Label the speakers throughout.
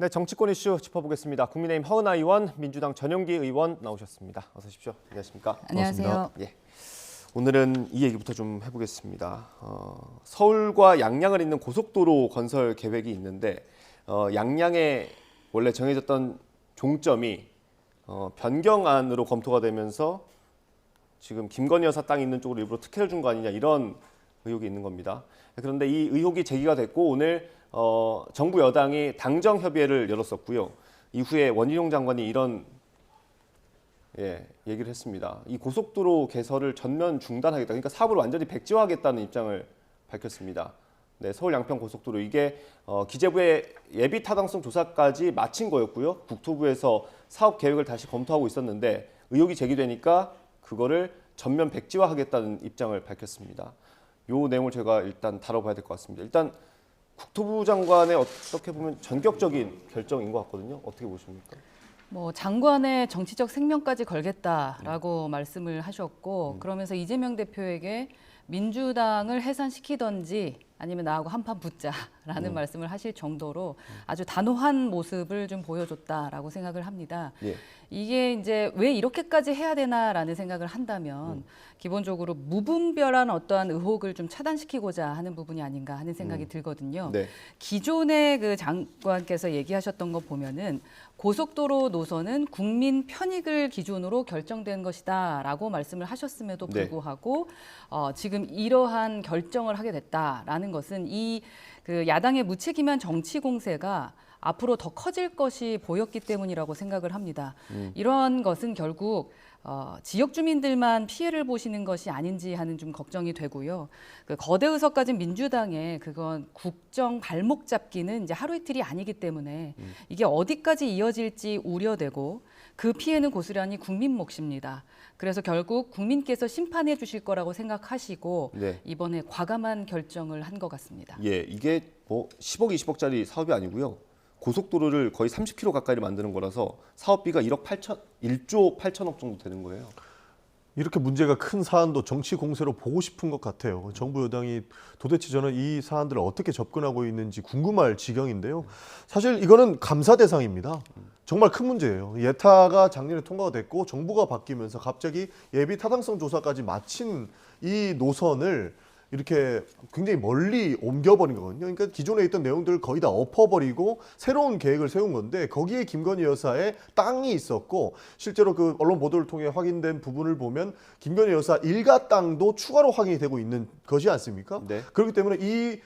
Speaker 1: 네, 정치권 이슈 짚어보겠습니다. 국민의힘 허은하 의원, 민주당 전용기 의원 나오셨습니다. 어서 오십시오. 안녕하십니까?
Speaker 2: 안녕하세요.
Speaker 1: 반갑습니다. 예. 오늘은 이 얘기부터 좀 해보겠습니다. 서울과 양양을 잇는 고속도로 건설 계획이 있는데 양양에 원래 정해졌던 종점이 변경안으로 검토가 되면서 지금 김건희 여사 땅이 있는 쪽으로 일부러 특혜를 준 거 아니냐 이런 의혹이 있는 겁니다. 그런데 이 의혹이 제기가 됐고 오늘 정부 여당이 당정 협의회를 열었었고요. 이후에 원희룡 장관이 이런 얘기를 했습니다. 이 고속도로 개설을 전면 중단하겠다. 그러니까 사업을 완전히 백지화하겠다는 입장을 밝혔습니다. 네, 서울 양평 고속도로 이게 기재부의 예비 타당성 조사까지 마친 거였고요. 국토부에서 사업 계획을 다시 검토하고 있었는데 의혹이 제기되니까 그거를 전면 백지화하겠다는 입장을 밝혔습니다. 이 내용을 제가 일단 다뤄봐야 될 것 같습니다. 일단 국토부 장관의 어떻게 보면 전격적인 결정인 것 같거든요. 어떻게 보십니까?
Speaker 2: 장관의 정치적 생명까지 걸겠다라고 말씀을 하셨고 그러면서 이재명 대표에게 민주당을 해산시키던지 아니면 나하고 한판 붙자라는 말씀을 하실 정도로 아주 단호한 모습을 좀 보여줬다라고 생각을 합니다.
Speaker 1: 예.
Speaker 2: 이게 이제 왜 이렇게까지 해야 되나라는 생각을 한다면 기본적으로 무분별한 어떠한 의혹을 좀 차단시키고자 하는 부분이 아닌가 하는 생각이 들거든요.
Speaker 1: 네.
Speaker 2: 기존의 그 장관께서 얘기하셨던 거 보면은 고속도로 노선은 국민 편익을 기준으로 결정된 것이다라고 말씀을 하셨음에도 불구하고 지금 이러한 결정을 하게 됐다라는 것은 이 그 야당의 무책임한 정치 공세가 앞으로 더 커질 것이 보였기 때문이라고 생각을 합니다. 이런 것은 결국 지역 주민들만 피해를 보시는 것이 아닌지 하는 좀 걱정이 되고요. 그 거대 의석 가진 민주당의 그건 국정 발목 잡기는 이제 하루 이틀이 아니기 때문에 이게 어디까지 이어질지 우려되고 그 피해는 고스란히 국민 몫입니다. 그래서 결국 국민께서 심판해 주실 거라고 생각하시고 이번에 과감한 결정을 한 것 같습니다.
Speaker 1: 예, 이게 뭐 10억, 20억짜리 사업이 아니고요. 고속도로를 거의 30km 가까이를 만드는 거라서 사업비가 1조 8천억 정도 되는 거예요.
Speaker 3: 이렇게 문제가 큰 사안도 정치 공세로 보고 싶은 것 같아요. 정부 여당이 도대체 저는 이 사안들을 어떻게 접근하고 있는지 궁금할 지경인데요. 사실 이거는 감사 대상입니다. 정말 큰 문제예요. 예타가 작년에 통과가 됐고 정부가 바뀌면서 갑자기 예비 타당성 조사까지 마친 이 노선을 이렇게 굉장히 멀리 옮겨버린 거거든요. 그러니까 기존에 있던 내용들을 거의 다 엎어버리고 새로운 계획을 세운 건데 거기에 김건희 여사의 땅이 있었고 실제로 그 언론 보도를 통해 확인된 부분을 보면 김건희 여사 일가 땅도 추가로 확인이 되고 있는 것이 않습니까?
Speaker 1: 네.
Speaker 3: 그렇기 때문에 이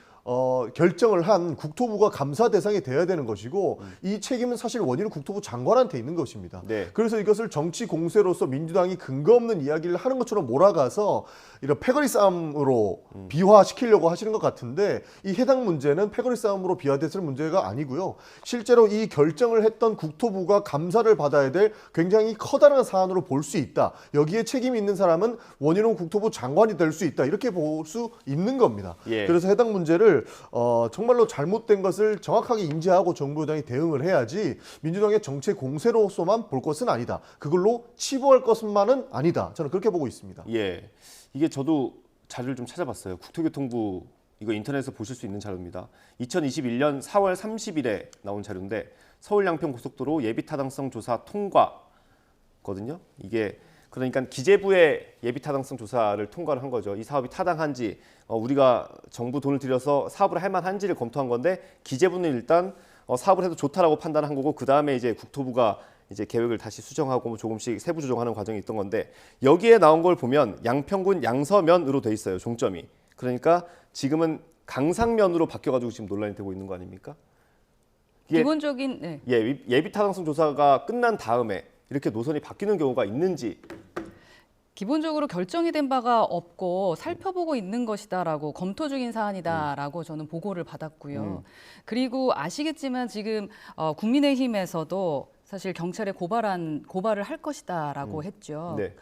Speaker 3: 결정을 한 국토부가 감사 대상이 돼야 되는 것이고 이 책임은 사실 원인은 국토부 장관한테 있는 것입니다.
Speaker 1: 네.
Speaker 3: 그래서 이것을 정치 공세로서 민주당이 근거 없는 이야기를 하는 것처럼 몰아가서 이런 패거리 싸움으로 비화시키려고 하시는 것 같은데 이 해당 문제는 패거리 싸움으로 비화됐을 문제가 아니고요. 실제로 이 결정을 했던 국토부가 감사를 받아야 될 굉장히 커다란 사안으로 볼 수 있다. 여기에 책임이 있는 사람은 원희룡 국토부 장관이 될 수 있다. 이렇게 볼 수 있는 겁니다.
Speaker 1: 예.
Speaker 3: 그래서 해당 문제를 정말로 잘못된 것을 정확하게 인지하고 정부 여당이 대응을 해야지 민주당의 정책 공세로서만 볼 것은 아니다. 그걸로 치부할 것만은 아니다. 저는 그렇게 보고 있습니다.
Speaker 1: 예, 이게 저도 자료를 좀 찾아봤어요. 국토교통부 이거 인터넷에서 보실 수 있는 자료입니다. 2021년 4월 30일에 나온 자료인데 서울 양평 고속도로 예비 타당성 조사 통과거든요. 이게 그러니까 기재부의 예비 타당성 조사를 통과를 한 거죠. 이 사업이 타당한지 우리가 정부 돈을 들여서 사업을 할 만한지를 검토한 건데 기재부는 일단 사업을 해도 좋다라고 판단한 거고 그 다음에 이제 국토부가 이제 계획을 다시 수정하고 조금씩 세부 조정하는 과정이 있던 건데 여기에 나온 걸 보면 양평군 양서면으로 돼 있어요. 종점이. 그러니까 지금은 강상면으로 바뀌어가지고 지금 논란이 되고 있는 거 아닙니까?
Speaker 2: 기본적인
Speaker 1: 예비 타당성 조사가 끝난 다음에 이렇게 노선이 바뀌는 경우가 있는지.
Speaker 2: 기본적으로 결정이 된 바가 없고 살펴보고 있는 것이다라고 검토 중인 사안이다라고 저는 보고를 받았고요. 그리고 아시겠지만 지금 국민의힘에서도 사실 경찰에 고발을 할 것이다라고 했죠.
Speaker 1: 네.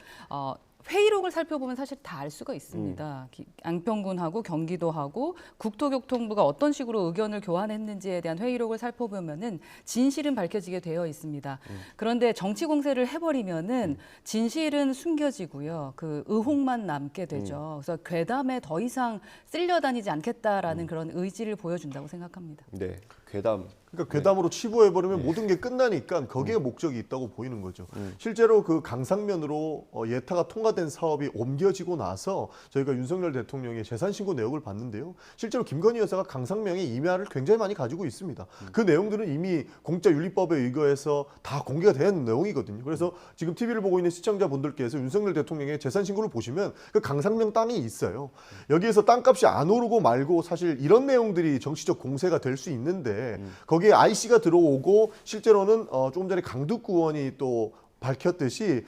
Speaker 2: 회의록을 살펴보면 사실 다 알 수가 있습니다. 양평군하고 경기도하고 국토교통부가 어떤 식으로 의견을 교환했는지에 대한 회의록을 살펴보면은 진실은 밝혀지게 되어 있습니다. 그런데 정치 공세를 해버리면은 진실은 숨겨지고요. 그 의혹만 남게 되죠. 그래서 괴담에 더 이상 쓸려다니지 않겠다라는 그런 의지를 보여준다고 생각합니다.
Speaker 1: 네, 괴담.
Speaker 3: 그러니까 괴담으로 치부해버리면 모든 게 끝나니까 거기에 목적이 있다고 보이는 거죠. 실제로 그 강상면으로 예타가 통과된 사업이 옮겨지고 나서 저희가 윤석열 대통령의 재산신고 내역을 봤는데요. 실제로 김건희 여사가 강상면에 임야를 굉장히 많이 가지고 있습니다. 그 내용들은 이미 공짜윤리법에 의거해서 다 공개가 된 내용이거든요. 그래서 지금 TV를 보고 있는 시청자분들께서 윤석열 대통령의 재산신고를 보시면 그 강상면 땅이 있어요. 여기에서 땅값이 안 오르고 말고 사실 이런 내용들이 정치적 공세가 될 수 있는데 거기에 IC가 들어오고 실제로는 조금 전에 강두구 의원이 또 밝혔듯이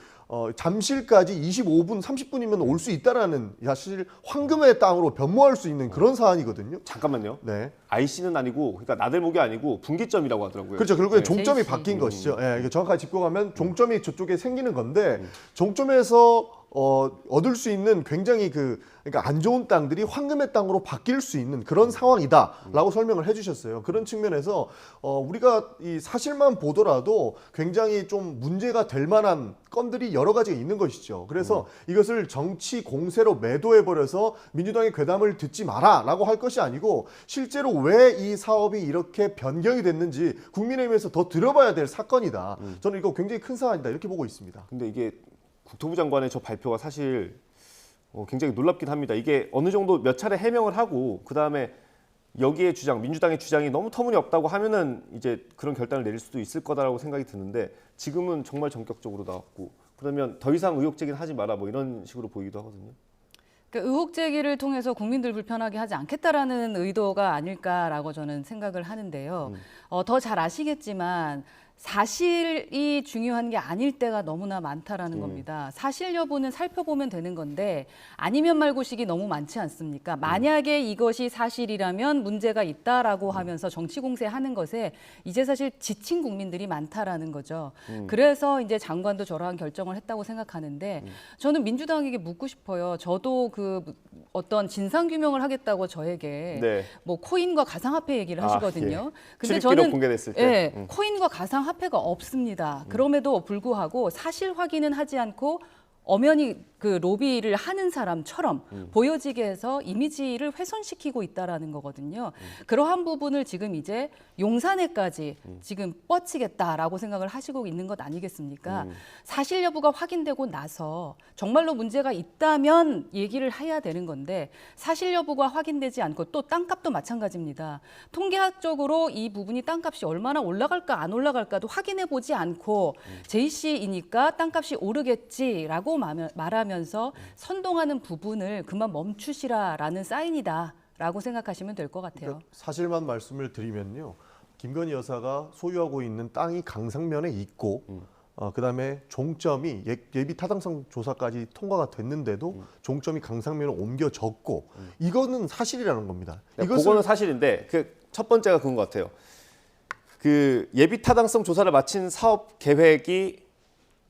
Speaker 3: 잠실까지 25분, 30분이면 올 수 있다라는 사실 황금의 땅으로 변모할 수 있는 그런 사안이거든요.
Speaker 1: 잠깐만요.
Speaker 3: 네.
Speaker 1: IC는 아니고 그러니까 나들목이 아니고 분기점이라고 하더라고요.
Speaker 3: 그렇죠. 결국에
Speaker 1: 네.
Speaker 3: 종점이
Speaker 2: JC.
Speaker 3: 바뀐 것이죠. 예, 이게 정확하게 짚고 가면 종점이 저쪽에 생기는 건데 종점에서 얻을 수 있는 굉장히 그러니까 안 좋은 땅들이 황금의 땅으로 바뀔 수 있는 그런 상황이다라고 설명을 해주셨어요. 그런 측면에서 우리가 이 사실만 보더라도 굉장히 좀 문제가 될 만한 건들이 여러 가지가 있는 것이죠. 그래서 이것을 정치 공세로 매도해버려서 민주당의 괴담을 듣지 마라라고 할 것이 아니고 실제로 왜 이 사업이 이렇게 변경이 됐는지 국민의힘에서 더 들어봐야 될 사건이다. 저는 이거 굉장히 큰 사안이다 이렇게 보고 있습니다.
Speaker 1: 근데 이게 국토부 장관의 저 발표가 사실 굉장히 놀랍긴 합니다. 이게 어느 정도 몇 차례 해명을 하고 그다음에 여기에 주장, 민주당의 주장이 너무 터무니없다고 하면은 이제 그런 결단을 내릴 수도 있을 거다라고 생각이 드는데 지금은 정말 전격적으로 나왔고 그러면 더 이상 의혹 제기는 하지 마라 뭐 이런 식으로 보이기도 하거든요.
Speaker 2: 그러니까 의혹 제기를 통해서 국민들 불편하게 하지 않겠다라는 의도가 아닐까라고 저는 생각을 하는데요. 더 잘 아시겠지만 사실이 중요한 게 아닐 때가 너무나 많다라는 겁니다. 사실 여부는 살펴보면 되는 건데 아니면 말고식이 너무 많지 않습니까? 만약에 이것이 사실이라면 문제가 있다라고 하면서 정치 공세하는 것에 이제 사실 지친 국민들이 많다라는 거죠. 그래서 이제 장관도 저러한 결정을 했다고 생각하는데 저는 민주당에게 묻고 싶어요. 저도 그 어떤 진상 규명을 하겠다고 저에게
Speaker 1: 네.
Speaker 2: 뭐 코인과 가상화폐 얘기를 하시거든요. 근데
Speaker 1: 출입기록
Speaker 2: 저는
Speaker 1: 공개됐을 때.
Speaker 2: 예, 코인과 가상화폐가 없습니다. 그럼에도 불구하고 사실 확인은 하지 않고 엄연히 그 로비를 하는 사람처럼 보여지게 해서 이미지를 훼손시키고 있다라는 거거든요. 그러한 부분을 지금 이제 용산에까지 지금 뻗치겠다라고 생각을 하시고 있는 것 아니겠습니까? 사실 여부가 확인되고 나서 정말로 문제가 있다면 얘기를 해야 되는 건데 사실 여부가 확인되지 않고 또 땅값도 마찬가지입니다. 통계학적으로 이 부분이 땅값이 얼마나 올라갈까 안 올라갈까도 확인해 보지 않고 JC이니까 땅값이 오르겠지라고 말하면서 선동하는 부분을 그만 멈추시라라는 사인이다라고 생각하시면 될 것 같아요.
Speaker 3: 그러니까 사실만 말씀을 드리면요. 김건희 여사가 소유하고 있는 땅이 강상면에 있고 그다음에 종점이 예비 타당성 조사까지 통과가 됐는데도 종점이 강상면에 옮겨졌고 이거는 사실이라는 겁니다.
Speaker 1: 그거는 사실인데 그 첫 번째가 그건 것 같아요. 그 예비 타당성 조사를 마친 사업 계획이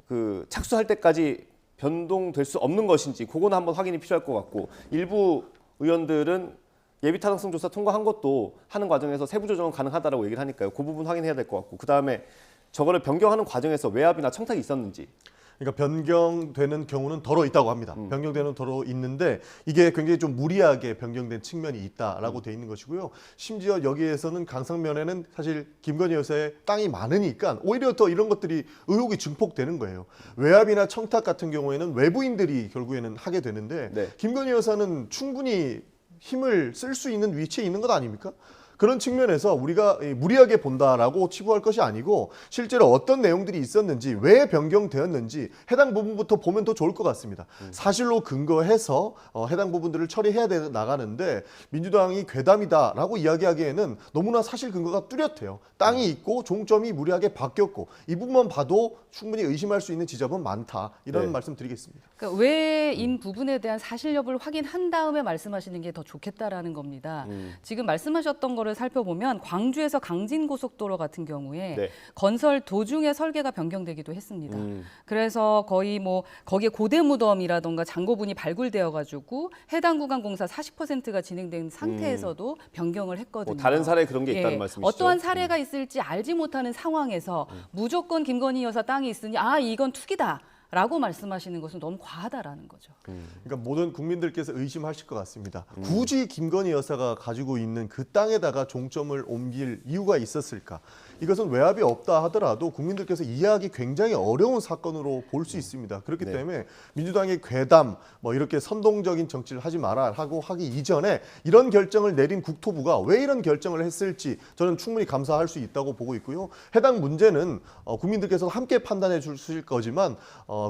Speaker 1: 그 착수할 때까지 변동될 수 없는 것인지 그거는 한번 확인이 필요할 것 같고 일부 의원들은 예비 타당성 조사 통과한 것도 하는 과정에서 세부 조정은 가능하다라고 얘기를 하니까요. 그 부분 확인해야 될 것 같고 그다음에 저거를 변경하는 과정에서 외압이나 청탁이 있었는지
Speaker 3: 그러니까 변경되는 경우는 더러 있다고 합니다. 변경되는 더러 있는데 이게 굉장히 좀 무리하게 변경된 측면이 있다라고 돼 있는 것이고요. 심지어 여기에서는 강상면에는 사실 김건희 여사의 땅이 많으니까 오히려 더 이런 것들이 의혹이 증폭되는 거예요. 외압이나 청탁 같은 경우에는 외부인들이 결국에는 하게 되는데
Speaker 1: 네.
Speaker 3: 김건희 여사는 충분히 힘을 쓸 수 있는 위치에 있는 것 아닙니까? 그런 측면에서 우리가 무리하게 본다라고 치부할 것이 아니고 실제로 어떤 내용들이 있었는지 왜 변경되었는지 해당 부분부터 보면 더 좋을 것 같습니다. 사실로 근거해서 해당 부분들을 처리해야 나가는데 민주당이 괴담이다라고 이야기하기에는 너무나 사실 근거가 뚜렷해요. 땅이 있고 종점이 무리하게 바뀌었고 이 부분만 봐도 충분히 의심할 수 있는 지점은 많다. 이런
Speaker 1: 네.
Speaker 3: 말씀 드리겠습니다.
Speaker 2: 그러니까 외인 부분에 대한 사실 여부를 확인한 다음에 말씀하시는 게 더 좋겠다라는 겁니다. 지금 말씀하셨던 거를 살펴보면 광주에서 강진고속도로 같은 경우에
Speaker 1: 네.
Speaker 2: 건설 도중에 설계가 변경되기도 했습니다. 그래서 거의 뭐 거기에 고대 무덤이라던가 장고분이 발굴되어 가지고 해당 구간 공사 40%가 진행된 상태에서도 변경을 했거든요.
Speaker 1: 뭐 다른 사례 그런 게 있다는 말씀이시죠?
Speaker 2: 어떠한 사례가 있을지 알지 못하는 상황에서 무조건 김건희 여사 땅이 있으니 아 이건 투기다. 라고 말씀하시는 것은 너무 과하다라는 거죠.
Speaker 3: 그러니까 모든 국민들께서 의심하실 것 같습니다. 굳이 김건희 여사가 가지고 있는 그 땅에다가 종점을 옮길 이유가 있었을까? 이것은 외압이 없다 하더라도 국민들께서 이해하기 굉장히 어려운 사건으로 볼 수 있습니다. 그렇기
Speaker 1: 네.
Speaker 3: 때문에 민주당이 괴담, 뭐 이렇게 선동적인 정치를 하지 마라 하고 하기 이전에 이런 결정을 내린 국토부가 왜 이런 결정을 했을지 저는 충분히 감사할 수 있다고 보고 있고요. 해당 문제는 국민들께서 함께 판단해 주실 거지만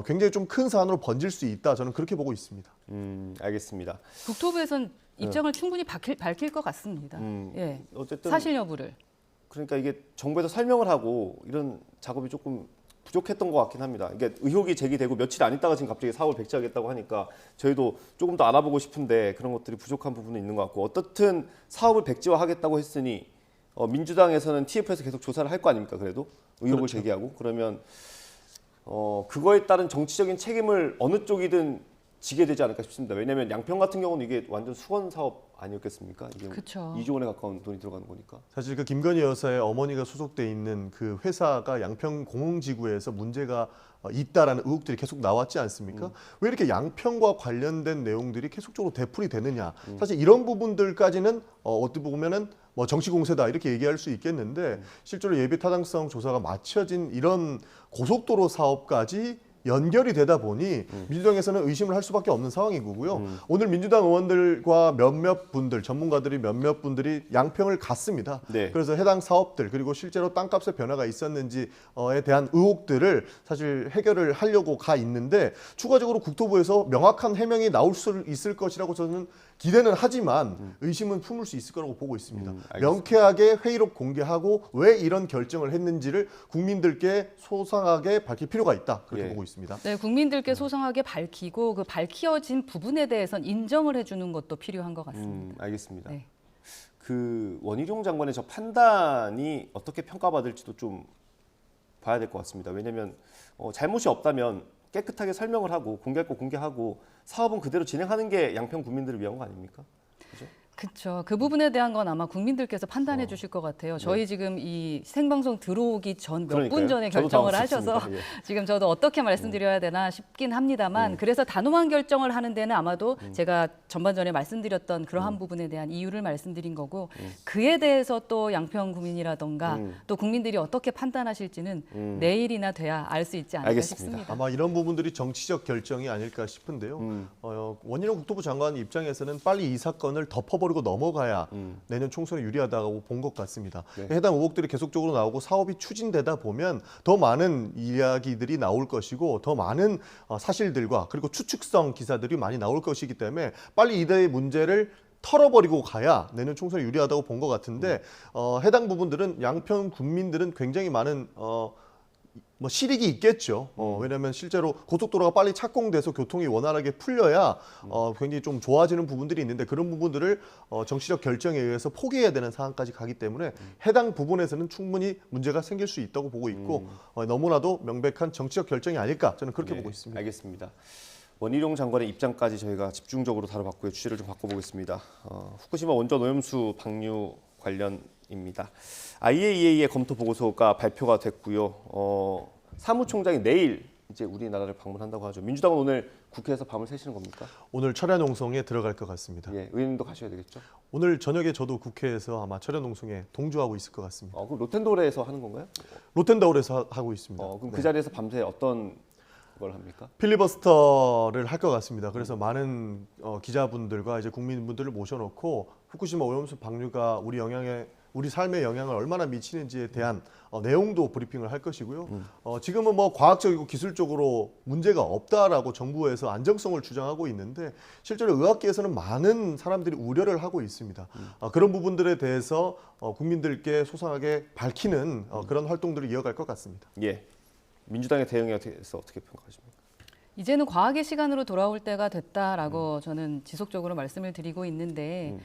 Speaker 3: 굉장히 좀 큰 사안으로 번질 수 있다. 저는 그렇게 보고 있습니다.
Speaker 1: 알겠습니다.
Speaker 2: 국토부에선 입장을 충분히 밝힐 것 같습니다. 예.
Speaker 1: 어쨌든
Speaker 2: 사실 여부를.
Speaker 1: 그러니까 이게 정부에서 설명을 하고 이런 작업이 조금 부족했던 것 같긴 합니다. 이게 의혹이 제기되고 며칠 안 있다가 지금 갑자기 사업을 백지하겠다고 하니까 저희도 조금 더 알아보고 싶은데 그런 것들이 부족한 부분은 있는 것 같고 어떻든 사업을 백지화하겠다고 했으니 민주당에서는 TF에서 계속 조사를 할 거 아닙니까? 그래도 의혹을
Speaker 3: 그렇죠.
Speaker 1: 제기하고 그러면 그거에 따른 정치적인 책임을 어느 쪽이든 지게 되지 않을까 싶습니다. 왜냐하면 양평 같은 경우는 이게 완전 수건 사업 아니었겠습니까? 이게
Speaker 2: 그쵸.
Speaker 1: 2조 원에 가까운 돈이 들어가는 거니까.
Speaker 3: 사실 그 김건희 여사의 어머니가 소속돼 있는 그 회사가 양평 공흥지구에서 문제가 있다라는 의혹들이 계속 나왔지 않습니까? 왜 이렇게 양평과 관련된 내용들이 계속적으로 되풀이 되느냐? 사실 이런 부분들까지는 어떻게 보면은 뭐 정치 공세다 이렇게 얘기할 수 있겠는데 실제로 예비 타당성 조사가 마쳐진 이런 고속도로 사업까지 연결이 되다 보니 민주당에서는 의심을 할 수밖에 없는 상황인 거고요. 오늘 민주당 의원들과 몇몇 분들, 전문가들이 몇몇 분들이 양평을 갔습니다.
Speaker 1: 네.
Speaker 3: 그래서 해당 사업들 그리고 실제로 땅값의 변화가 있었는지에 대한 의혹들을 사실 해결을 하려고 가 있는데 추가적으로 국토부에서 명확한 해명이 나올 수 있을 것이라고 저는 기대는 하지만 의심은 품을 수 있을 거라고 보고 있습니다.
Speaker 1: 알겠습니다.
Speaker 3: 명쾌하게 회의록 공개하고 왜 이런 결정을 했는지를 국민들께 소상하게 밝힐 필요가 있다. 그렇게
Speaker 1: 예.
Speaker 3: 보고 있습니다.
Speaker 2: 네, 국민들께 소상하게 밝히고 그 밝혀진 부분에 대해선 인정을 해주는 것도 필요한 것 같습니다.
Speaker 1: 알겠습니다.
Speaker 2: 네.
Speaker 1: 그 원희룡 장관의 저 판단이 어떻게 평가받을지도 좀 봐야 될 것 같습니다. 왜냐하면 잘못이 없다면 깨끗하게 설명을 하고 공개할 거 공개하고 사업은 그대로 진행하는 게 양평 국민들을 위한 거 아닙니까? 그죠?
Speaker 2: 그렇죠. 그 부분에 대한 건 아마 국민들께서 판단해 주실 것 같아요. 저희 지금 이 생방송 들어오기 전 몇 분
Speaker 1: 그러니까요.
Speaker 2: 전에
Speaker 1: 저도
Speaker 2: 결정을 하셔서
Speaker 1: 당황스럽습니다. 예.
Speaker 2: 지금 저도 어떻게 말씀드려야 되나 싶긴 합니다만 그래서 단호한 결정을 하는 데는 아마도 제가 전반전에 말씀드렸던 그러한 부분에 대한 이유를 말씀드린 거고 그에 대해서 또 양평 구민이라던가 또 국민들이 어떻게 판단하실지는 내일이나 돼야 알 수 있지 않을까
Speaker 1: 알겠습니다.
Speaker 2: 싶습니다.
Speaker 3: 아마 이런 부분들이 정치적 결정이 아닐까 싶은데요. 원희룡 국토부 장관 입장에서는 빨리 이 사건을 덮어버리고 넘어가야 내년 총선에 유리하다고 본 것 같습니다.
Speaker 1: 네.
Speaker 3: 해당 의혹들이 계속적으로 나오고 사업이 추진되다 보면 더 많은 이야기들이 나올 것이고 더 많은 사실들과 그리고 추측성 기사들이 많이 나올 것이기 때문에 빨리 이대의 문제를 털어버리고 가야 내년 총선에 유리하다고 본 것 같은데 해당 부분들은 양평 국민들은 굉장히 많은 뭐 실익이 있겠죠. 왜냐하면 실제로 고속도로가 빨리 착공돼서 교통이 원활하게 풀려야 굉장히 좀 좋아지는 부분들이 있는데 그런 부분들을 정치적 결정에 의해서 포기해야 되는 상황까지 가기 때문에 해당 부분에서는 충분히 문제가 생길 수 있다고 보고 있고 너무나도 명백한 정치적 결정이 아닐까 저는 그렇게
Speaker 1: 네,
Speaker 3: 보고 있습니다.
Speaker 1: 알겠습니다. 원희룡 장관의 입장까지 저희가 집중적으로 다뤄봤고요. 주제를 좀 바꿔보겠습니다. 후쿠시마 원전 오염수 방류 관련입니다. IAEA의 검토 보고서가 발표가 됐고요. 사무총장이 내일 이제 우리나라를 방문한다고 하죠. 민주당은 오늘 국회에서 밤을 새시는 겁니까?
Speaker 3: 오늘 철야 농성에 들어갈 것 같습니다.
Speaker 1: 예, 의원님도 가셔야 되겠죠?
Speaker 3: 오늘 저녁에 저도 국회에서 아마 철야 농성에 동조하고 있을 것 같습니다.
Speaker 1: 그럼 로텐도레에서 하는 건가요?
Speaker 3: 롯텐다울에서 하고 있습니다.
Speaker 1: 그럼
Speaker 3: 네.
Speaker 1: 그 자리에서 밤새 어떤 걸 합니까?
Speaker 3: 필리버스터를 할 것 같습니다. 그래서 많은 기자분들과 이제 국민분들을 모셔놓고 후쿠시마 오염수 방류가 우리 삶에 영향을 얼마나 미치는지에 대한 내용도 브리핑을 할 것이고요. 지금은 뭐 과학적이고 기술적으로 문제가 없다라고 정부에서 안정성을 주장하고 있는데 실제로 의학계에서는 많은 사람들이 우려를 하고 있습니다. 그런 부분들에 대해서 국민들께 소상하게 밝히는 그런 활동들을 이어갈 것 같습니다.
Speaker 1: 예, 민주당의 대응에 대해서 어떻게 평가하십니까?
Speaker 2: 이제는 과학의 시간으로 돌아올 때가 됐다라고 저는 지속적으로 말씀을 드리고 있는데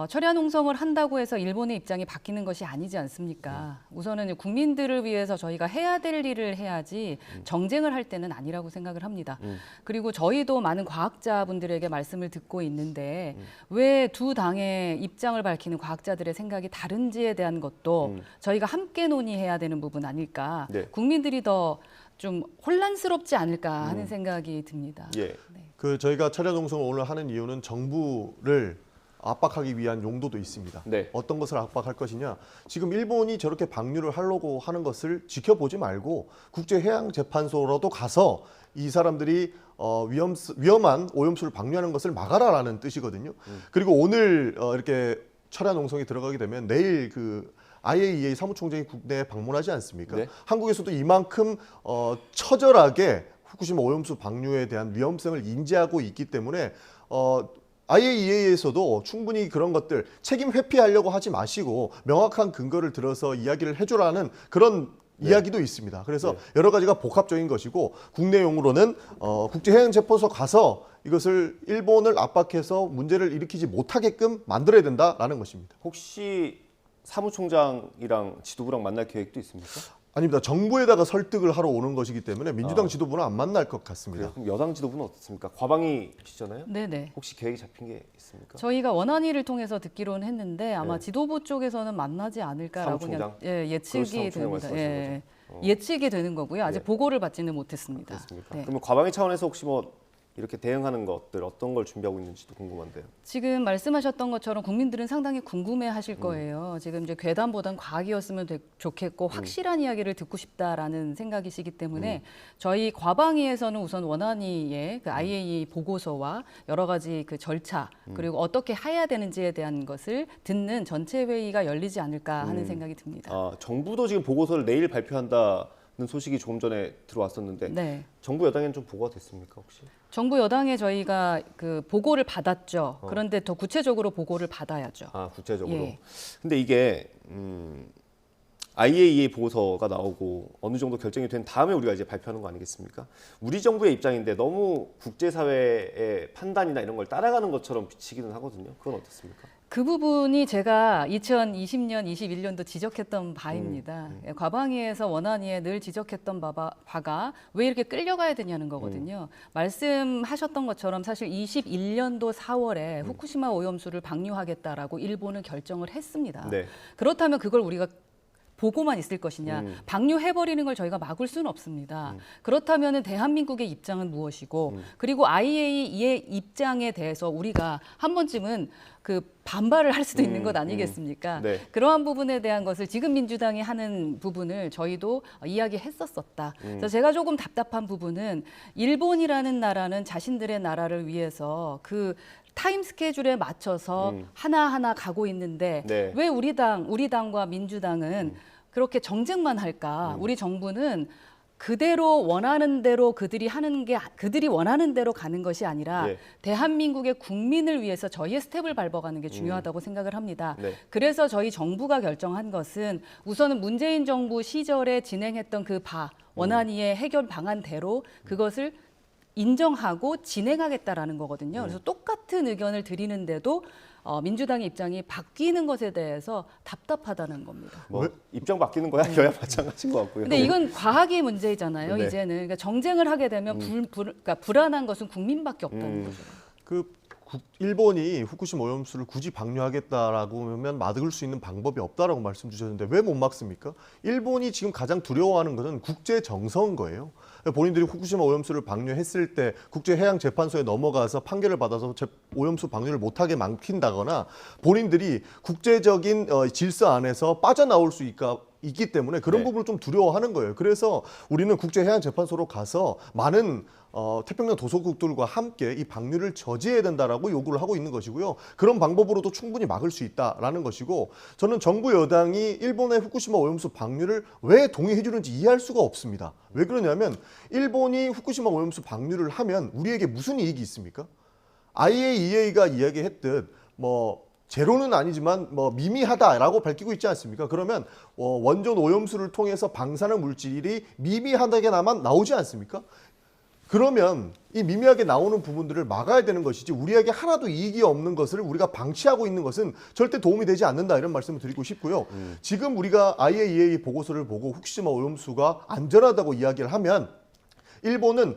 Speaker 2: 철야 농성을 한다고 해서 일본의 입장이 바뀌는 것이 아니지 않습니까? 우선은 국민들을 위해서 저희가 해야 될 일을 해야지 정쟁을 할 때는 아니라고 생각을 합니다. 그리고 저희도 많은 과학자분들에게 말씀을 듣고 있는데 왜 두 당의 입장을 밝히는 과학자들의 생각이 다른지에 대한 것도 저희가 함께 논의해야 되는 부분 아닐까?
Speaker 1: 네.
Speaker 2: 국민들이 더 좀 혼란스럽지 않을까 하는 생각이 듭니다.
Speaker 1: 예.
Speaker 3: 그 저희가 철야 농성을 오늘 하는 이유는 정부를 압박하기 위한 용도도 있습니다.
Speaker 1: 네.
Speaker 3: 어떤 것을 압박할 것이냐? 지금 일본이 저렇게 방류를 하려고 하는 것을 지켜보지 말고 국제해양재판소로도 가서 이 사람들이 위험한 오염수를 방류하는 것을 막아라라는 뜻이거든요. 그리고 오늘 이렇게 철야 농성이 들어가게 되면 내일 그 IAEA 사무총장이 국내에 방문하지 않습니까?
Speaker 1: 네.
Speaker 3: 한국에서도 이만큼 처절하게 후쿠시마 오염수 방류에 대한 위험성을 인지하고 있기 때문에 IAEA에서도 충분히 그런 것들 책임 회피하려고 하지 마시고 명확한 근거를 들어서 이야기를 해줘라는 그런 이야기도 있습니다. 그래서 여러 가지가 복합적인 것이고 국내용으로는 국제해양재판소 가서 이것을 일본을 압박해서 문제를 일으키지 못하게끔 만들어야 된다라는 것입니다.
Speaker 1: 혹시 사무총장이랑 지도부랑 만날 계획도 있습니까?
Speaker 3: 아닙니다. 정부에다가 설득을 하러 오는 것이기 때문에 민주당 지도부는 안 만날 것 같습니다.
Speaker 1: 그래요? 그럼 여당 지도부는 어떻습니까? 과방위시잖아요.
Speaker 2: 네네.
Speaker 1: 혹시 계획이 잡힌 게 있습니까?
Speaker 2: 저희가 원안위를 통해서 듣기로는 했는데 아마
Speaker 1: 네.
Speaker 2: 지도부 쪽에서는 만나지 않을까라고 그냥
Speaker 1: 사무총장?
Speaker 2: 예측이
Speaker 1: 사무총장
Speaker 2: 됩니다.
Speaker 1: 말씀하시는 거죠?
Speaker 2: 예측이 되는 거고요. 아직
Speaker 1: 네.
Speaker 2: 보고를 받지는 못했습니다.
Speaker 1: 그렇습니까?
Speaker 2: 네.
Speaker 1: 그러면 과방위 차원에서 혹시 뭐 이렇게 대응하는 것들 어떤 걸 준비하고 있는지도 궁금한데요.
Speaker 2: 지금 말씀하셨던 것처럼 국민들은 상당히 궁금해하실 거예요. 지금 이제 괴담보단 과학이었으면 좋겠고 확실한 이야기를 듣고 싶다라는 생각이시기 때문에 저희 과방위에서는 우선 원안위의 그 IAEA 보고서와 여러 가지 그 절차 그리고 어떻게 해야 되는지에 대한 것을 듣는 전체 회의가 열리지 않을까 하는 생각이 듭니다.
Speaker 1: 정부도 지금 보고서를 내일 발표한다는 소식이 조금 전에 들어왔었는데
Speaker 2: 네.
Speaker 1: 정부 여당에는 좀 보고가 됐습니까 혹시?
Speaker 2: 정부 여당에 저희가 그 보고를 받았죠. 그런데 더 구체적으로 보고를 받아야죠.
Speaker 1: 구체적으로.
Speaker 2: 예.
Speaker 1: 근데 이게 IAEA 보고서가 나오고 어느 정도 결정이 된 다음에 우리가 이제 발표하는 거 아니겠습니까? 우리 정부의 입장인데 너무 국제사회의 판단이나 이런 걸 따라가는 것처럼 비치기는 하거든요. 그건 어떻습니까?
Speaker 2: 그 부분이 제가 2020년, 21년도 지적했던 바입니다. 과방위에서 원안위에 늘 지적했던 바가 왜 이렇게 끌려가야 되냐는 거거든요. 말씀하셨던 것처럼 사실 21년도 4월에 후쿠시마 오염수를 방류하겠다라고 일본은 결정을 했습니다.
Speaker 1: 네.
Speaker 2: 그렇다면 그걸 우리가 보고만 있을 것이냐, 방류해버리는 걸 저희가 막을 수는 없습니다. 그렇다면 대한민국의 입장은 무엇이고, 그리고 IAEA의 입장에 대해서 우리가 한 번쯤은 그 반발을 할 수도 있는 것 아니겠습니까?
Speaker 1: 네.
Speaker 2: 그러한 부분에 대한 것을 지금 민주당이 하는 부분을 저희도 이야기했었었다. 그래서 제가 조금 답답한 부분은 일본이라는 나라는 자신들의 나라를 위해서 그 타임 스케줄에 맞춰서 하나하나 가고 있는데
Speaker 1: 네.
Speaker 2: 왜 우리 당과 민주당은 그렇게 정쟁만 할까? 우리 정부는 그대로 원하는 대로 그들이 원하는 대로 가는 것이 아니라
Speaker 1: 예.
Speaker 2: 대한민국의 국민을 위해서 저희의 스텝을 밟아가는 게 중요하다고 생각을 합니다.
Speaker 1: 네.
Speaker 2: 그래서 저희 정부가 결정한 것은 우선은 문재인 정부 시절에 진행했던 그 원안위의 해결 방안대로 그것을 인정하고 진행하겠다라는 거거든요. 그래서 똑같은 의견을 드리는데도 민주당의 입장이 바뀌는 것에 대해서 답답하다는 겁니다.
Speaker 1: 뭐 입장 바뀌는 거야 여야 마찬가지인 것 같고요.
Speaker 2: 근데 이건 과학의 문제잖아요.
Speaker 1: 네.
Speaker 2: 이제는 그러니까 정쟁을 하게 되면 그러니까 불안한 것은 국민밖에 없다는 거죠.
Speaker 3: 일본이 후쿠시마 오염수를 굳이 방류하겠다라고 하면 막을 수 있는 방법이 없다라고 말씀 주셨는데 왜 못 막습니까? 일본이 지금 가장 두려워하는 것은 국제 정서인 거예요. 본인들이 후쿠시마 오염수를 방류했을 때 국제해양재판소에 넘어가서 판결을 받아서 오염수 방류를 못하게 막힌다거나 본인들이 국제적인 질서 안에서 빠져나올 수 있기 때문에 그런
Speaker 1: 네.
Speaker 3: 부분을 좀 두려워하는 거예요. 그래서 우리는 국제해양재판소로 가서 많은 태평양 도서국들과 함께 이 방류를 저지해야 된다라고 요구를 하고 있는 것이고요. 그런 방법으로도 충분히 막을 수 있다라는 것이고 저는 정부 여당이 일본의 후쿠시마 오염수 방류를 왜 동의해 주는지 이해할 수가 없습니다. 왜 그러냐면 일본이 후쿠시마 오염수 방류를 하면 우리에게 무슨 이익이 있습니까? IAEA가 이야기했듯 제로는 아니지만 미미하다라고 밝히고 있지 않습니까? 그러면 원전 오염수를 통해서 방사능 물질이 미미하다게나마 나오지 않습니까? 그러면 이 미미하게 나오는 부분들을 막아야 되는 것이지 우리에게 하나도 이익이 없는 것을 우리가 방치하고 있는 것은 절대 도움이 되지 않는다 이런 말씀을 드리고 싶고요. 지금 우리가 IAEA 보고서를 보고 후쿠시마 오염수가 안전하다고 이야기를 하면 일본은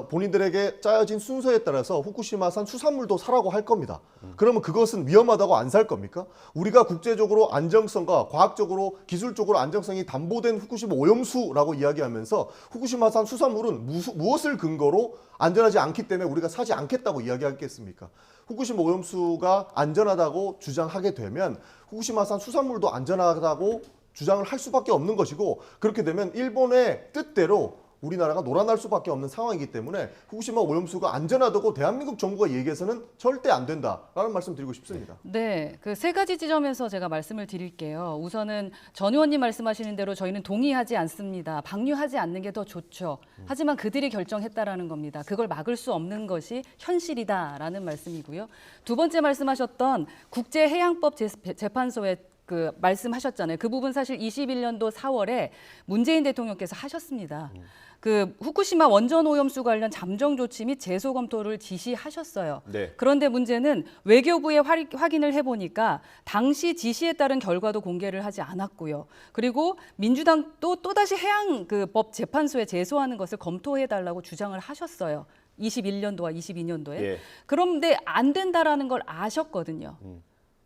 Speaker 3: 본인들에게 짜여진 순서에 따라서 후쿠시마산 수산물도 사라고 할 겁니다. 그러면 그것은 위험하다고 안 살 겁니까? 우리가 국제적으로 안정성과 과학적으로 기술적으로 안정성이 담보된 후쿠시마 오염수라고 이야기하면서 후쿠시마산 수산물은 무엇을 근거로 안전하지 않기 때문에 우리가 사지 않겠다고 이야기하겠습니까? 후쿠시마 오염수가 안전하다고 주장하게 되면 후쿠시마산 수산물도 안전하다고 주장을 할 수밖에 없는 것이고, 그렇게 되면 일본의 뜻대로 우리나라가 놀아날 수밖에 없는 상황이기 때문에 후쿠시마 오염수가 안전하다고 대한민국 정부가 얘기해서는 절대 안 된다라는 말씀 드리고 싶습니다.
Speaker 2: 네, 그 세 가지 지점에서 제가 말씀을 드릴게요. 우선은 전 의원님 말씀하시는 대로 저희는 동의하지 않습니다. 방류하지 않는 게 더 좋죠. 하지만 그들이 결정했다라는 겁니다. 그걸 막을 수 없는 것이 현실이다라는 말씀이고요. 두 번째 말씀하셨던 국제해양법 재판소의 그 말씀하셨잖아요. 그 부분 사실 21년도 4월에 문재인 대통령께서 하셨습니다. 그 후쿠시마 원전 오염수 관련 잠정 조치 및 제소 검토를 지시하셨어요.
Speaker 1: 네.
Speaker 2: 그런데 문제는 외교부에 확인을 해보니까 당시 지시에 따른 결과도 공개를 하지 않았고요. 그리고 민주당도 또다시 해양법 재판소에 제소하는 것을 검토해달라고 주장을 하셨어요. 21년도와 22년도에.
Speaker 1: 예.
Speaker 2: 그런데 안 된다라는 걸 아셨거든요.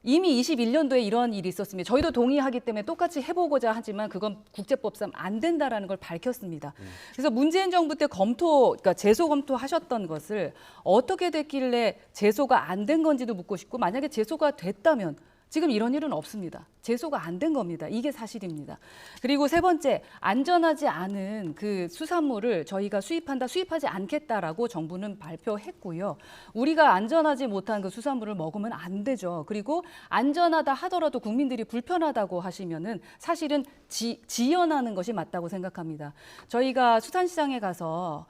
Speaker 2: 이미 21년도에 이런 일이 있었습니다. 저희도 동의하기 때문에 똑같이 해보고자 하지만 그건 국제법상 안 된다라는 걸 밝혔습니다. 그래서 문재인 정부 때 그러니까 제소 검토하셨던 것을 어떻게 됐길래 제소가 안 된 건지도 묻고 싶고, 만약에 제소가 됐다면 지금 이런 일은 없습니다. 제소가 안 된 겁니다. 이게 사실입니다. 그리고 세 번째, 안전하지 않은 그 수산물을 저희가 수입하지 않겠다라고 정부는 발표했고요. 우리가 안전하지 못한 그 수산물을 먹으면 안 되죠. 그리고 안전하다 하더라도 국민들이 불편하다고 하시면은 사실은 지연하는 것이 맞다고 생각합니다. 저희가 수산시장에 가서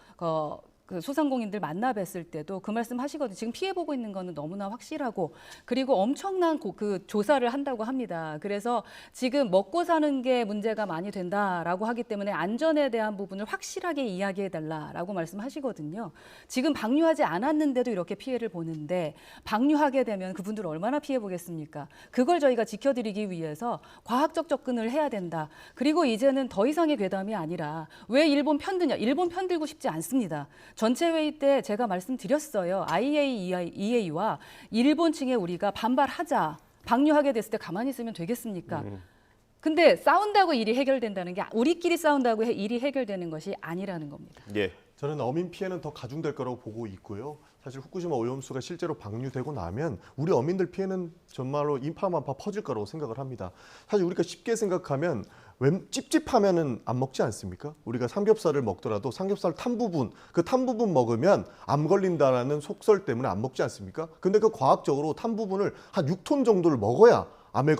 Speaker 2: 그 소상공인들 만나 뵀을 때도 그 말씀 하시거든요. 지금 피해보고 있는 거는 너무나 확실하고, 그리고 엄청난 그 조사를 한다고 합니다. 그래서 지금 먹고 사는 게 문제가 많이 된다라고 하기 때문에 안전에 대한 부분을 확실하게 이야기해달라라고 말씀하시거든요. 지금 방류하지 않았는데도 이렇게 피해를 보는데 방류하게 되면 그분들 얼마나 피해보겠습니까? 그걸 저희가 지켜드리기 위해서 과학적 접근을 해야 된다. 그리고 이제는 더 이상의 괴담이 아니라 왜 일본 편드냐? 일본 편들고 싶지 않습니다. 전체 회의 때 제가 말씀드렸어요. IAEA와 일본 측에 우리가 반발하자. 방류하게 됐을 때 가만히 있으면 되겠습니까? 근데 싸운다고 일이 해결된다는 게 우리끼리 싸운다고 일이 해결되는 것이 아니라는 겁니다.
Speaker 1: 예.
Speaker 3: 저는 어민 피해는 더 가중될 거라고 보고 있고요. 사실 후쿠시마 오염수가 실제로 방류되고 나면 우리 어민들 피해는 정말로 인파만파 퍼질 거라고 생각을 합니다. 사실 우리가 쉽게 생각하면 찝찝하면은 안 먹지 않습니까? 우리가 삼겹살을 먹더라도 삼겹살 탄 부분 먹으면 암 걸린다라는 속설 때문에 안 먹지 않습니까? 근데 그 과학적으로 탄 부분을 한 6톤 정도를 먹어야 암에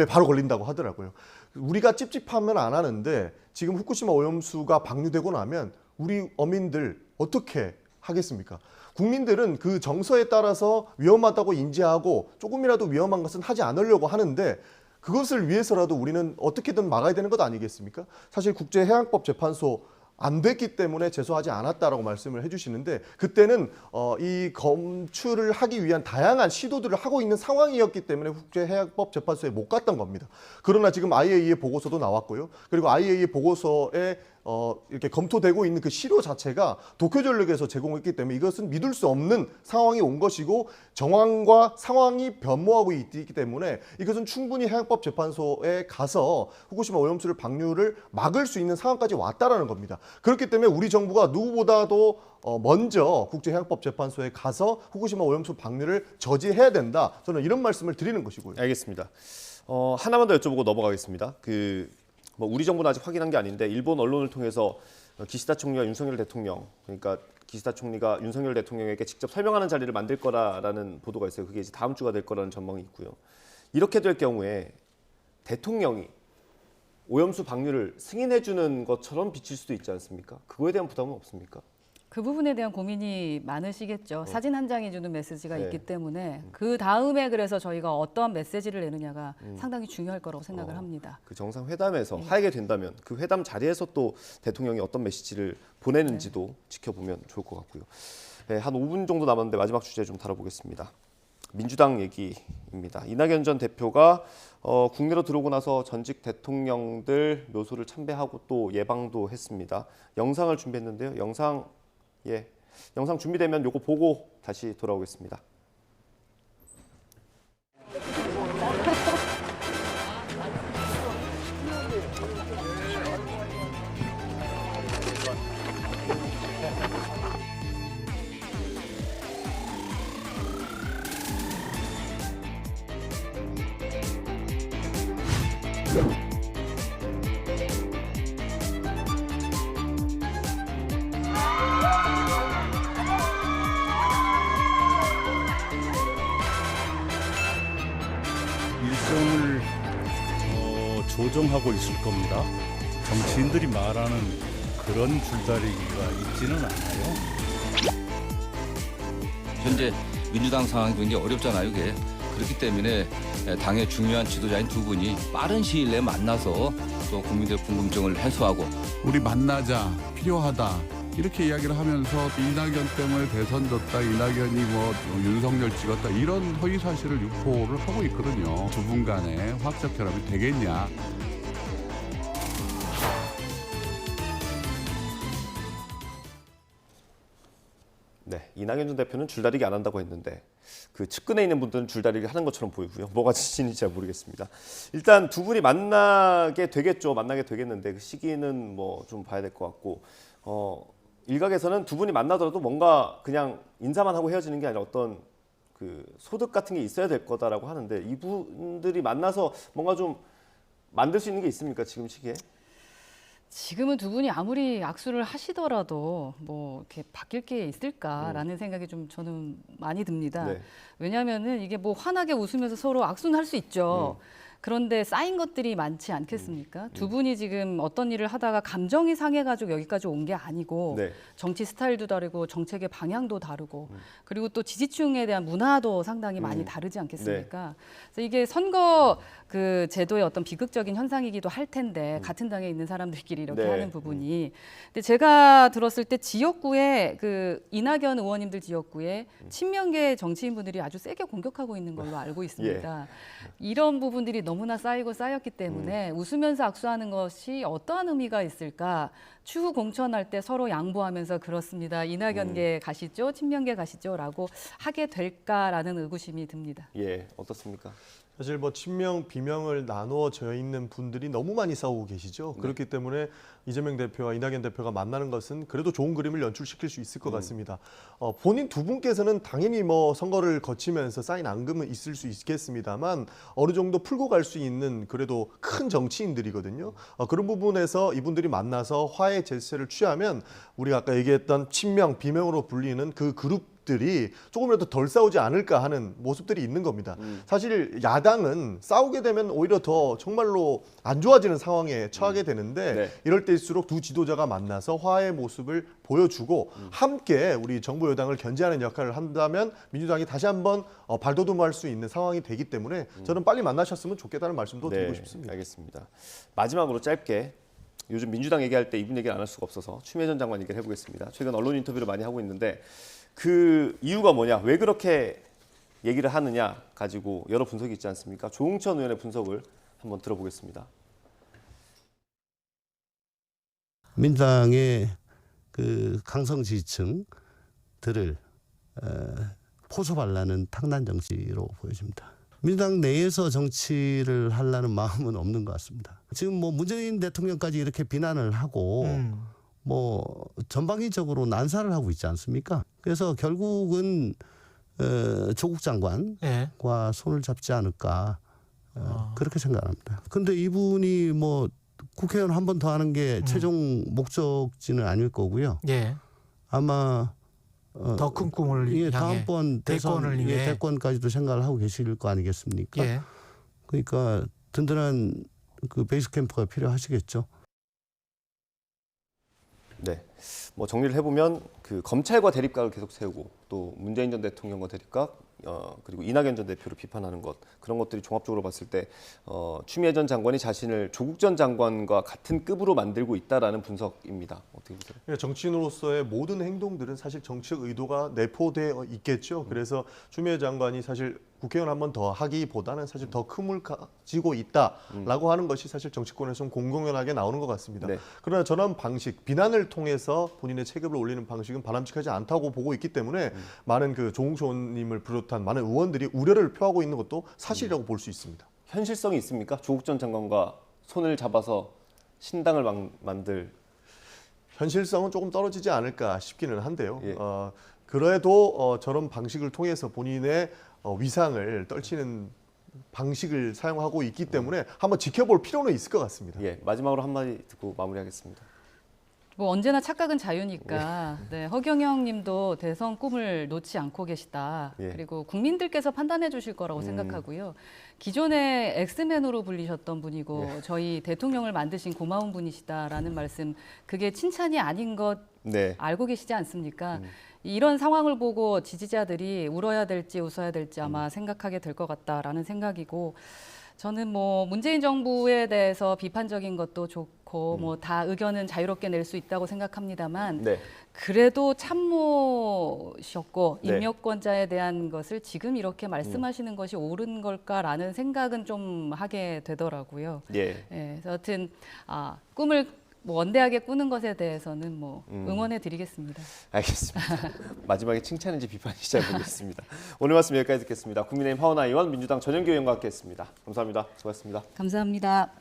Speaker 3: 바로 걸린다고 하더라고요. 우리가 찝찝하면 안 하는데 지금 후쿠시마 오염수가 방류되고 나면 우리 어민들 어떻게 하겠습니까? 국민들은 그 정서에 따라서 위험하다고 인지하고 조금이라도 위험한 것은 하지 않으려고 하는데, 그것을 위해서라도 우리는 어떻게든 막아야 되는 것 아니겠습니까? 사실 국제해양법 재판소 안 됐기 때문에 제소하지 않았다라고 말씀을 해주시는데, 그때는 이 검출을 하기 위한 다양한 시도들을 하고 있는 상황이었기 때문에 국제해양법 재판소에 못 갔던 겁니다. 그러나 지금 IAEA 보고서도 나왔고요. 그리고 IAEA 보고서에 이렇게 검토되고 있는 그 시료 자체가 도쿄전력에서 제공했기 때문에 이것은 믿을 수 없는 상황이 온 것이고 정황과 상황이 변모하고 있기 때문에 이것은 충분히 해양법 재판소에 가서 후쿠시마 오염수를 방류를 막을 수 있는 상황까지 왔다라는 겁니다. 그렇기 때문에 우리 정부가 누구보다도 먼저 국제해양법 재판소에 가서 후쿠시마 오염수 방류를 저지해야 된다. 저는 이런 말씀을 드리는 것이고요.
Speaker 1: 알겠습니다. 하나만 더 여쭤보고 넘어가겠습니다. 우리 정부는 아직 확인한 게 아닌데 일본 언론을 통해서 기시다 총리와 윤석열 대통령, 그러니까 기시다 총리가 윤석열 대통령에게 직접 설명하는 자리를 만들 거라는 보도가 있어요. 그게 이제 다음 주가 될 거라는 전망이 있고요. 이렇게 될 경우에 대통령이 오염수 방류를 승인해 주는 것처럼 비칠 수도 있지 않습니까? 그거에 대한 부담은 없습니까?
Speaker 2: 그 부분에 대한 고민이 많으시겠죠. 사진 한 장이 주는 메시지가
Speaker 1: 네.
Speaker 2: 있기 때문에 그 다음에 그래서 저희가 어떤 메시지를 내느냐가 상당히 중요할 거라고 생각을 합니다.
Speaker 1: 그 정상회담에서 하게 된다면 그 회담 자리에서 또 대통령이 어떤 메시지를 보내는지도 지켜보면 좋을 것 같고요. 네, 한 5분 정도 남았는데 마지막 주제 좀 다뤄보겠습니다. 민주당 얘기입니다. 이낙연 전 대표가 국내로 들어오고 나서 전직 대통령들 묘소를 참배하고 또 예방도 했습니다. 영상을 준비했는데요. 영상 준비되면 요거 보고 다시 돌아오겠습니다.
Speaker 4: 일정을 조정하고 있을 겁니다. 정치인들이 말하는 그런 줄다리기가 있지는 않아요.
Speaker 5: 현재 민주당 상황이 굉장히 어렵잖아요, 그게. 그렇기 때문에 당의 중요한 지도자인 두 분이 빠른 시일 내에 만나서 또 국민들의 궁금증을 해소하고
Speaker 6: 우리 만나자, 필요하다 이렇게 이야기를 하면서 이낙연 때문에 대선 졌다, 이낙연이 뭐 윤석열 찍었다 이런 허위 사실을 유포를 하고 있거든요. 두 분 간에 화학적 결합이 되겠냐.
Speaker 1: 네, 이낙연 전 대표는 줄다리기 안 한다고 했는데 그 측근에 있는 분들은 줄다리기 하는 것처럼 보이고요. 뭐가 진실인지 잘 모르겠습니다. 일단 두 분이 만나게 되겠죠. 만나게 되겠는데 그 시기는 뭐 좀 봐야 될 것 같고 일각에서는 두 분이 만나더라도 뭔가 그냥 인사만 하고 헤어지는 게 아니라 어떤 그 소득 같은 게 있어야 될 거다라고 하는데 이분들이 만나서 뭔가 좀 만들 수 있는 게 있습니까? 지금 시기에?
Speaker 2: 지금은 두 분이 아무리 악수를 하시더라도 뭐 이렇게 바뀔 게 있을까라는 생각이 좀 저는 많이 듭니다.
Speaker 1: 네.
Speaker 2: 왜냐하면은 이게 뭐 환하게 웃으면서 서로 악수는 할 수 있죠. 그런데 쌓인 것들이 많지 않겠습니까? 두 분이 지금 어떤 일을 하다가 감정이 상해가지고 여기까지 온 게 아니고
Speaker 1: 네.
Speaker 2: 정치 스타일도 다르고 정책의 방향도 다르고 그리고 또 지지층에 대한 문화도 상당히 많이 다르지 않겠습니까? 그래서 이게 선거 그 제도의 어떤 비극적인 현상이기도 할 텐데 같은 당에 있는 사람들끼리 이렇게
Speaker 1: 네.
Speaker 2: 하는 부분이. 근데 제가 들었을 때 지역구에 그 이낙연 의원님들 지역구에 친명계 정치인분들이 아주 세게 공격하고 있는 걸로 알고 있습니다. 이런 부분들이 너무나 쌓이고 쌓였기 때문에 웃으면서 악수하는 것이 어떠한 의미가 있을까? 추후 공천할 때 서로 양보하면서 그렇습니다. 이낙연계 가시죠, 친명계 가시죠라고 하게 될까라는 의구심이 듭니다.
Speaker 1: 예, 어떻습니까?
Speaker 3: 사실 뭐 친명, 비명을 나누어져 있는 분들이 너무 많이 싸우고 계시죠. 그렇기 때문에 이재명 대표와 이낙연 대표가 만나는 것은 그래도 좋은 그림을 연출시킬 수 있을 것 같습니다. 본인 두 분께서는 당연히 뭐 선거를 거치면서 쌓인 앙금은 있을 수 있겠습니다만 어느 정도 풀고 갈 수 있는 그래도 큰 정치인들이거든요. 그런 부분에서 이분들이 만나서 화해 제스처를 취하면 우리가 아까 얘기했던 친명, 비명으로 불리는 그 그룹들이 조금이라도 덜 싸우지 않을까 하는 모습들이 있는 겁니다. 사실 야당은 싸우게 되면 오히려 더 정말로 안 좋아지는 상황에 처하게 되는데
Speaker 1: 네.
Speaker 3: 이럴 때일수록 두 지도자가 만나서 화해의 모습을 보여주고 함께 우리 정부 여당을 견제하는 역할을 한다면 민주당이 다시 한번 발돋움할 수 있는 상황이 되기 때문에 저는 빨리 만나셨으면 좋겠다는 말씀도 드리고 싶습니다.
Speaker 1: 알겠습니다. 마지막으로 짧게 요즘 민주당 얘기할 때 이분 얘기를 안 할 수가 없어서 추미애 전 장관 얘기를 해보겠습니다. 최근 언론 인터뷰를 많이 하고 있는데 그 이유가 뭐냐, 왜 그렇게 얘기를 하느냐 가지고 여러 분석이 있지 않습니까? 조응천 의원의 분석을 한번 들어보겠습니다.
Speaker 7: 민주당의 그 강성 지지층들을 포섭하려는 탕난 정치로 보여집니다. 민주당 내에서 정치를 하려는 마음은 없는 것 같습니다. 지금 뭐 문재인 대통령까지 이렇게 비난을 하고 뭐 전방위적으로 난사를 하고 있지 않습니까? 그래서 결국은 조국 장관과 손을 잡지 않을까 그렇게 생각합니다. 그런데 이분이 뭐 국회의원 한 번 더 하는 게 최종 목적지는 아닐 거고요.
Speaker 8: 예.
Speaker 7: 아마
Speaker 8: 더 큰 꿈을 향해
Speaker 7: 다음번
Speaker 8: 대권을 위해
Speaker 7: 대권까지도 생각을 하고 계실 거 아니겠습니까?
Speaker 8: 예.
Speaker 7: 그러니까 든든한 그 베이스 캠프가 필요하시겠죠.
Speaker 1: 네, 뭐 정리를 해보면 그 검찰과 대립각을 계속 세우고 또 문재인 전 대통령과 대립각, 그리고 이낙연 전 대표를 비판하는 것 그런 것들이 종합적으로 봤을 때 추미애 전 장관이 자신을 조국 전 장관과 같은 급으로 만들고 있다라는 분석입니다. 어떻게 보세요?
Speaker 3: 그러니까 정치인으로서의 모든 행동들은 사실 정치적 의도가 내포되어 있겠죠. 그래서 추미애 장관이 사실 국회의원 한 번 더 하기보다는 사실 더 큼을 가지고 있다라고 하는 것이 사실 정치권에서 좀 공공연하게 나오는 것 같습니다.
Speaker 1: 네.
Speaker 3: 그러나 저는 방식, 비난을 통해서 본인의 체급을 올리는 방식은 바람직하지 않다고 보고 있기 때문에 많은 그 조홍천 의원님을 비롯한 많은 의원들이 우려를 표하고 있는 것도 사실이라고 볼 수 있습니다.
Speaker 1: 현실성이 있습니까? 조국 전 장관과 손을 잡아서 신당을 만들
Speaker 3: 현실성은 조금 떨어지지 않을까 싶기는 한데요.
Speaker 1: 예.
Speaker 3: 그래도 저런 방식을 통해서 본인의 위상을 떨치는 방식을 사용하고 있기 때문에 한번 지켜볼 필요는 있을 것 같습니다.
Speaker 1: 예, 마지막으로 한마디 듣고 마무리하겠습니다.
Speaker 2: 뭐 언제나 착각은 자유니까 네, 허경영 님도 대선 꿈을 놓지 않고 계시다.
Speaker 1: 예.
Speaker 2: 그리고 국민들께서 판단해 주실 거라고 생각하고요. 기존에 엑스맨으로 불리셨던 분이고 저희 대통령을 만드신 고마운 분이시다라는 말씀 그게 칭찬이 아닌 것
Speaker 1: 네.
Speaker 2: 알고 계시지 않습니까? 이런 상황을 보고 지지자들이 울어야 될지 웃어야 될지 아마 생각하게 될 것 같다라는 생각이고 저는 뭐 문재인 정부에 대해서 비판적인 것도 좋고 뭐 다 의견은 자유롭게 낼 수 있다고 생각합니다만
Speaker 1: 네.
Speaker 2: 그래도 참모셨고
Speaker 1: 네.
Speaker 2: 임명권자에 대한 것을 지금 이렇게 말씀하시는 것이 옳은 걸까라는 생각은 좀 하게 되더라고요.
Speaker 1: 예.
Speaker 2: 예, 여하튼 꿈을 뭐 원대하게 꾸는 것에 대해서는 뭐 응원해 드리겠습니다.
Speaker 1: 알겠습니다. 마지막에 칭찬인지 비판인지 잘 모르겠습니다. 오늘 말씀 여기까지 듣겠습니다. 국민의힘 하원하 의원, 민주당 전영기 의원과 함께했습니다. 감사합니다. 수고하셨습니다.
Speaker 2: 감사합니다.